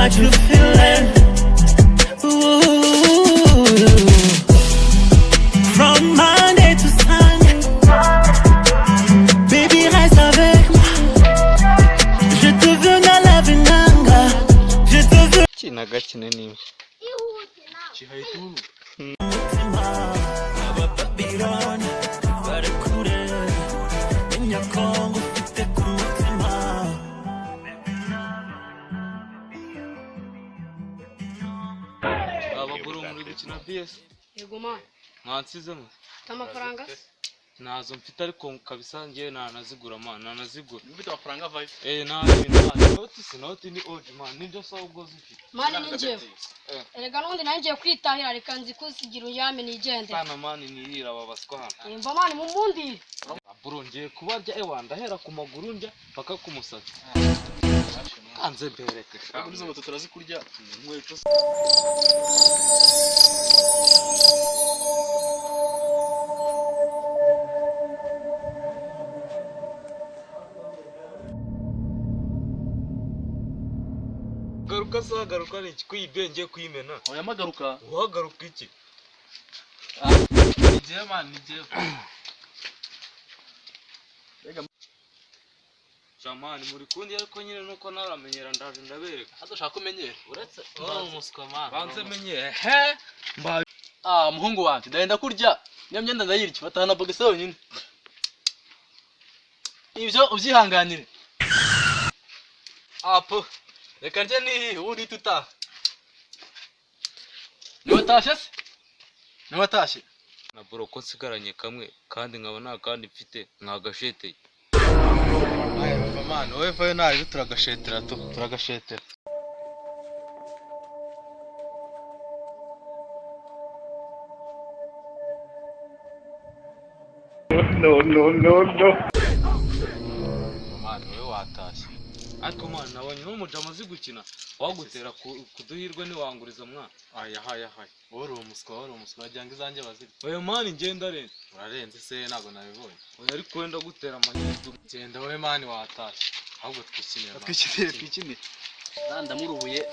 what you feeling. Ooh. From Monday to Sunday, baby reste avec moi. Je te veux dans la venanga. Je te veux. Kinaga kinini. Chihaitu. Abaguru muri gukina PS. Yego man. Mwansizemo. Amafaranga? Nazo mfite ariko kabisa ngiye nanazigura man, nanazigura. Mfite amafaranga vayo. Noti ni old man, ninjo sawa ubwo zifite. Man ni njewe. Erega nundi nanjye kwitahira reka nzi kusigira uyame nigende. Sana man nirira babaswa hano. Mba man mumundi. Bro ngiye kubarya ndahera ku maguru njya paka ku musatsi. Kanze bereke. Muri zo moto turazikurya nkweto. Garuka ni kwibenge kwimena. Oya magaruka. Uhagaruka iki? Nigiye man nigiye. Jamani muri kundi ariko nyine nuko naramenyera ndaje ndabereka. Adashaka kumenyera. Uretse umuswa man. Banze menye mba muhungu wanjye ndenda kurya. Niyo myenda ndayirya batana bogese yonyine. Ibyo ubyihanganire. Apo. Reka nje ni uri tuta. Niwatashe se? Niwatashe. Na bro ko nsigaranye kamwe kandi nkaba nta kandi mfite nkagashete. Aye bava man, wowe vayo naje turagashetera turagashetera. No. Man, wowe watashe. Ariko man nabonye n'umujama azi gukina wagutera kuduhirwe ni wanguriza mwana. Aya. Wari umuswa wajyanga izanjye bazira. Oya man ngenda rene. Urarenze se ntago nabibonye. Oya ariko wenda gutera amahirwe. Genda wowe man watashe. Ahubwo twikinira. Twikinire. Ndamurubuye.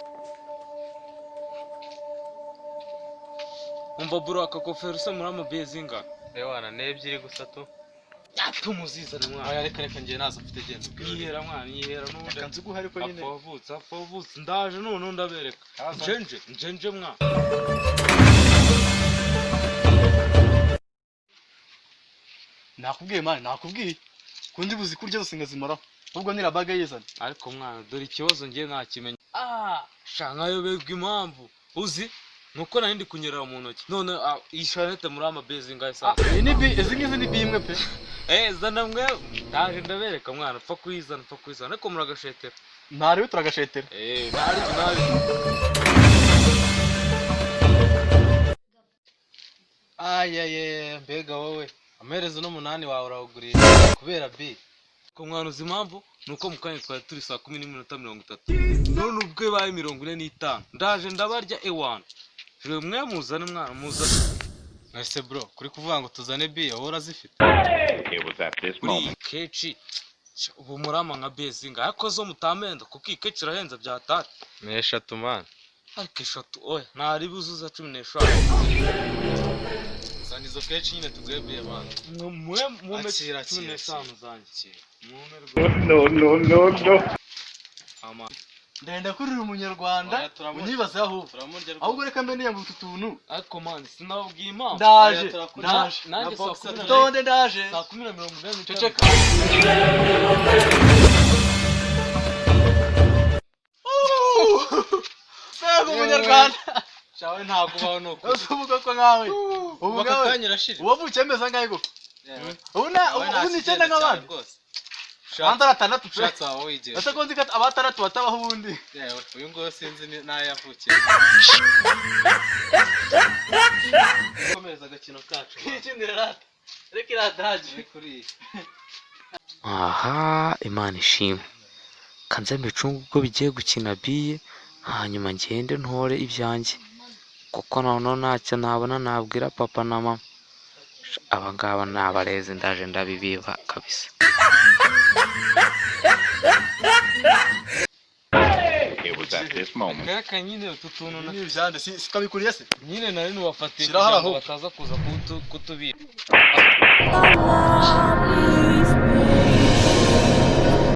Umva bro akakofero se muri amabezinga. Ewana nebyiri gusa to. Yatumuzizana mwana. Oya reka ngiye nazo mfite genda. Yihera mwana yihera n'undi. Kanzi guha ariko nyine. Apavutse ndaje none ndabereka. Njenje mwana. Nakubwiye man, nakubwiye. Kundi buzi kurya zose ngazimaraho. Ubwo nirabaga yizana. Ariko mwana dore ikibazo ngiye nakimenya. Shangayo begwa impamvu. Uzi nuko nari ndi kunyerera mu ntoki. None ishanete muri amabezinga isa. Izi ni bimwe pe. Zana mwe ndaje ndabereka mwana pfa kuyizana ariko muragashetera. Ntari turagashetera. Nari. Aye mbega wowe. Amerezo n'umunani wawe urawugurira kubera B. Ko mwana uzi impamvu nuko mukanye twari turi saa 10:30. None ubwe baye 45. Ndaje ndabarya ewana. Jwe mwe muzane mwana muzane. Nase bro kuri kuvuga ngo tuzane B wowe urazifite. It was at this moment. Keci ubu murama nka bezinga ariko zo mutamenda kuko ikeci irahenza byatari. Ni 3 man. Ariko 3 oya ntari buzuza 15. Sanizo keci nyine tugwebye man. Mwe 15 zanjye. No. Ama ndenda kurira umunyarwanda unyibaza aho ahubwo reka mbe niya mutu tuntu ariko man sinabwiye impamvu ndaje nanjye ndonde ndaje saa 10:40 ceceka sego umunyarwanda shawe ntago baho nuko uvuga ko nkawe ubu bakakanyira shiri wavukiye meza ngahe goko ubu ni cyenda nk'abandi Anda ratandatu ushatse aho wigeze. Ese konzi kat abatandatu batabaho ubundi. Yewe uyu ngo sinzi nayavukiye. Komeza agakino kacu. Ikindira rata. Reka iradaje kuri. Aha Imana ishimwe. Kanze mbicunga ubwo bigiye gukina biye hanyuma ngende ntore ibyanjye. Kuko none ntacyo nabona nabwira papa na mama. Abangaba nabareze ndaje ndabibiba kabisa. It was at this moment. Kaka nyine utu tuntu Ni ivyande si twabikuriye se. nyine nari nubafatiye Shiraho kugira ngo aho. bataza kuza kutubiba. Love is pain.